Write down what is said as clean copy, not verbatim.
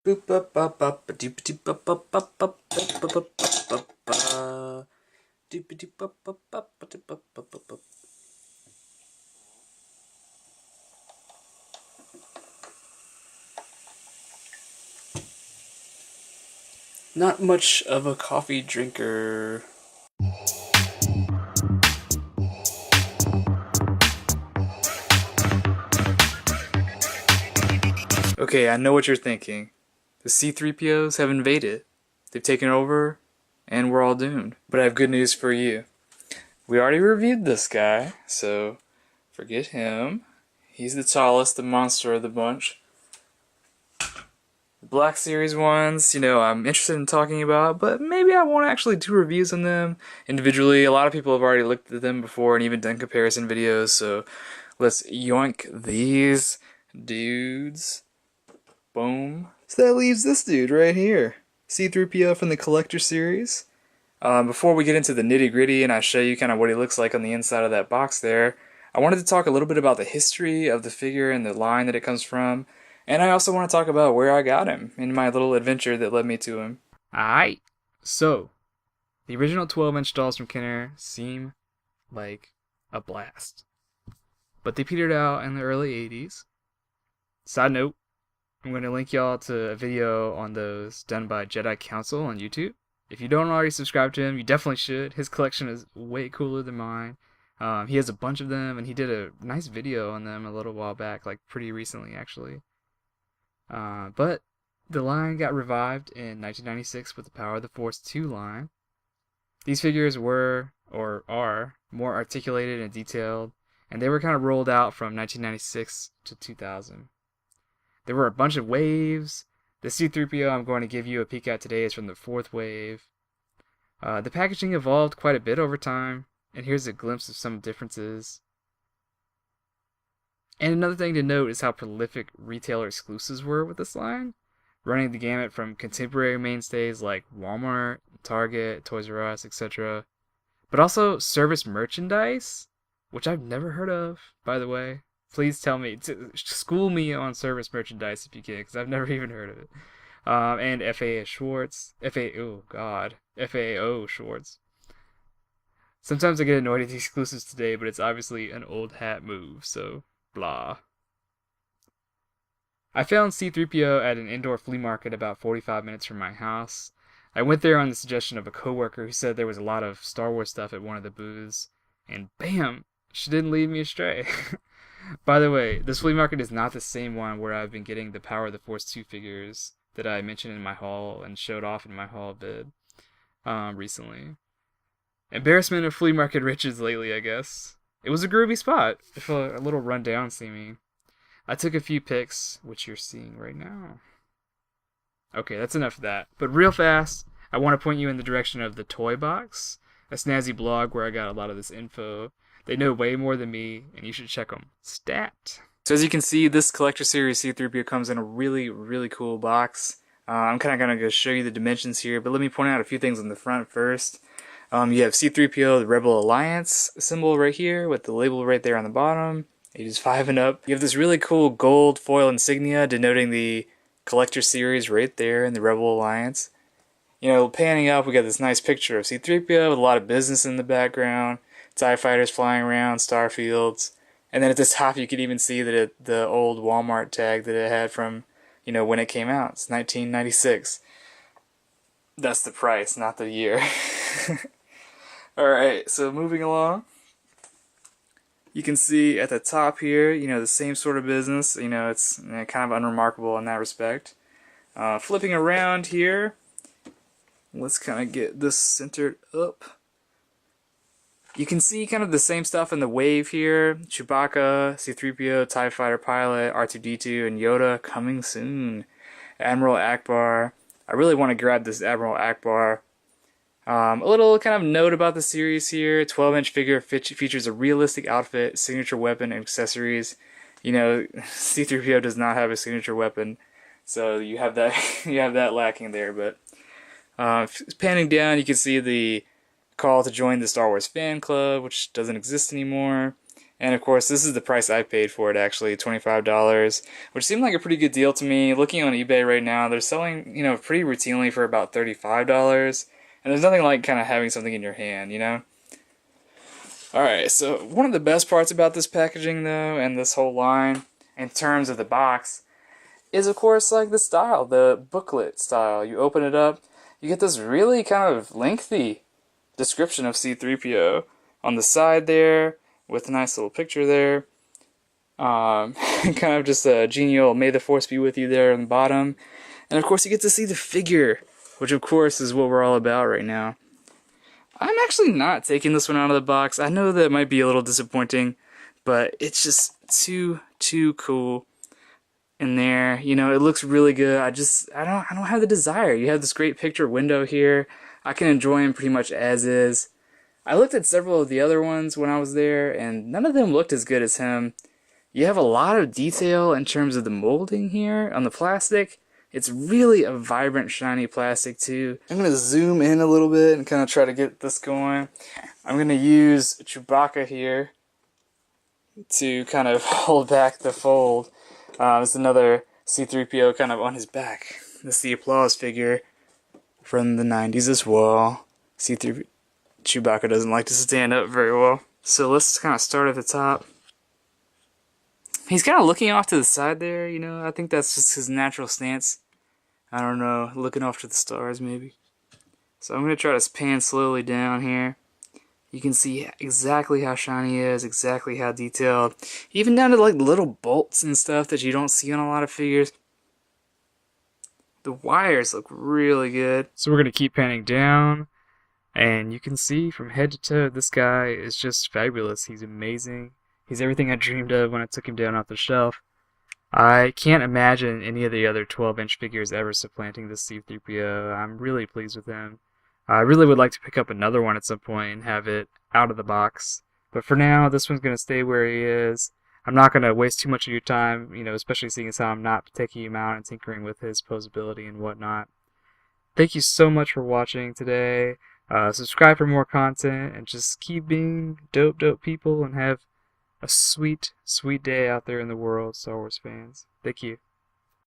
Boop ba ba ba ba doop doop ba ba ba ba ba ba ba ba ba. Doop doop ba ba ba ba doop ba ba ba ba. Not much of a coffee drinker. Okay, I know what you're thinking. The C-3POs have invaded. They've taken over, and we're all doomed. But I have good news for you. We already reviewed this guy, so forget him. He's the tallest, the monster of the bunch. The Black Series ones, I'm interested in talking about, but maybe I won't actually do reviews on them individually. A lot of people have already looked at them before and even done comparison videos, so let's yoink these dudes. Boom. So that leaves this dude right here. C-3PO from the Collector Series. Before we get into the nitty gritty and I show you kind of what he looks like on the inside of that box there, I wanted to talk a little bit about the history of the figure and the line that it comes from. And I also want to talk about where I got him in my little adventure that led me to him. Alright, so the original 12-inch dolls from Kenner seem like a blast, but they petered out in the early 80s. Side note, I'm going to link y'all to a video on those done by Jedi Council on YouTube. If you don't already subscribe to him, you definitely should. His collection is way cooler than mine. He has a bunch of them, and he did a nice video on them a little while back, like pretty recently actually. But the line got revived in 1996 with the Power of the Force 2 line. These figures were, or are, more articulated and detailed, and they were kind of rolled out from 1996 to 2000. There were a bunch of waves. The C-3PO I'm going to give you a peek at today is from the 4th wave. The packaging evolved quite a bit over time, and here's a glimpse of some differences. And another thing to note is how prolific retailer exclusives were with this line, running the gamut from contemporary mainstays like Walmart, Target, Toys R Us, etc., but also service merchandise, which I've never heard of, by the way. Please tell me, school me on service merchandise if you can, because I've never even heard of it. And FAO Schwartz. FAO Schwartz. Sometimes I get annoyed at the exclusives today, but it's obviously an old hat move, so blah. I found C-3PO at an indoor flea market about 45 minutes from my house. I went there on the suggestion of a coworker who said there was a lot of Star Wars stuff at one of the booths, and bam, she didn't lead me astray. By the way, this flea market is not the same one where I've been getting the Power of the Force 2 figures that I mentioned in my haul and showed off in my haul vid recently. Embarrassment of flea market riches lately, I guess. It was a groovy spot, if a little run down seeming. I took a few pics, which you're seeing right now. Okay, that's enough of that. But real fast, I want to point you in the direction of the Toy Box, a snazzy blog where I got a lot of this info. They know way more than me, and you should check them. Stat. So as you can see, this Collector Series C-3PO comes in a really, really cool box. I'm kind of going to go show you the dimensions here, but let me point out a few things on the front first. You have C-3PO, the Rebel Alliance symbol right here, with the label right there on the bottom. Ages 5 and up. You have this really cool gold foil insignia denoting the Collector Series right there in the Rebel Alliance. Panning up, we got this nice picture of C-3PO with a lot of business in the background. TIE fighters flying around, star fields. And then at the top you could even see that the old Walmart tag that it had from, when it came out. It's 1996. That's the price, not the year. Alright, so moving along. You can see at the top here, the same sort of business. It's kind of unremarkable in that respect. Flipping around here, let's kind of get this centered up. You can see kind of the same stuff in the wave here. Chewbacca, C-3PO, TIE Fighter Pilot, R2-D2, and Yoda coming soon. Admiral Akbar. I really want to grab this Admiral Akbar. A little kind of note about the series here. 12-inch figure features a realistic outfit, signature weapon, and accessories. C-3PO does not have a signature weapon, so you have that you have that lacking there. But panning down, you can see the call to join the Star Wars fan club, which doesn't exist anymore. And of course, this is the price I paid for it, actually, $25, which seemed like a pretty good deal to me. Looking on eBay right now, they're selling, pretty routinely for about $35. And there's nothing like kind of having something in your hand, Alright, so one of the best parts about this packaging, though, and this whole line, in terms of the box, is of course like the style, the booklet style. You open it up, you get this really kind of lengthy description of C-3PO on the side there, with a nice little picture there. Kind of just a genial "May the Force be with you" there on the bottom. And of course you get to see the figure, which of course is what we're all about right now. I'm actually not taking this one out of the box. I know that might be a little disappointing, but it's just too cool in there. It looks really good. I don't have the desire. You have this great picture window here. I can enjoy him pretty much as is. I looked at several of the other ones when I was there, and none of them looked as good as him. You have a lot of detail in terms of the molding here on the plastic. It's really a vibrant, shiny plastic too. I'm going to zoom in a little bit and kind of try to get this going. I'm going to use Chewbacca here to kind of hold back the fold. There's another C-3PO kind of on his back. This is the applause figure from the 90s as well. C-3PO. Chewbacca doesn't like to stand up very well. So let's kind of start at the top. He's kind of looking off to the side there, I think that's just his natural stance. I don't know, looking off to the stars maybe. So I'm going to try to pan slowly down here. You can see exactly how shiny he is, exactly how detailed. Even down to like little bolts and stuff that you don't see on a lot of figures. The wires look really good. So we're going to keep panning down. And you can see from head to toe, this guy is just fabulous. He's amazing. He's everything I dreamed of when I took him down off the shelf. I can't imagine any of the other 12-inch figures ever supplanting this C-3PO. I'm really pleased with him. I really would like to pick up another one at some point and have it out of the box. But for now, this one's going to stay where he is. I'm not going to waste too much of your time, especially seeing as how I'm not taking him out and tinkering with his posability and whatnot. Thank you so much for watching today. Subscribe for more content, and just keep being dope people, and have a sweet day out there in the world, Star Wars fans. Thank you.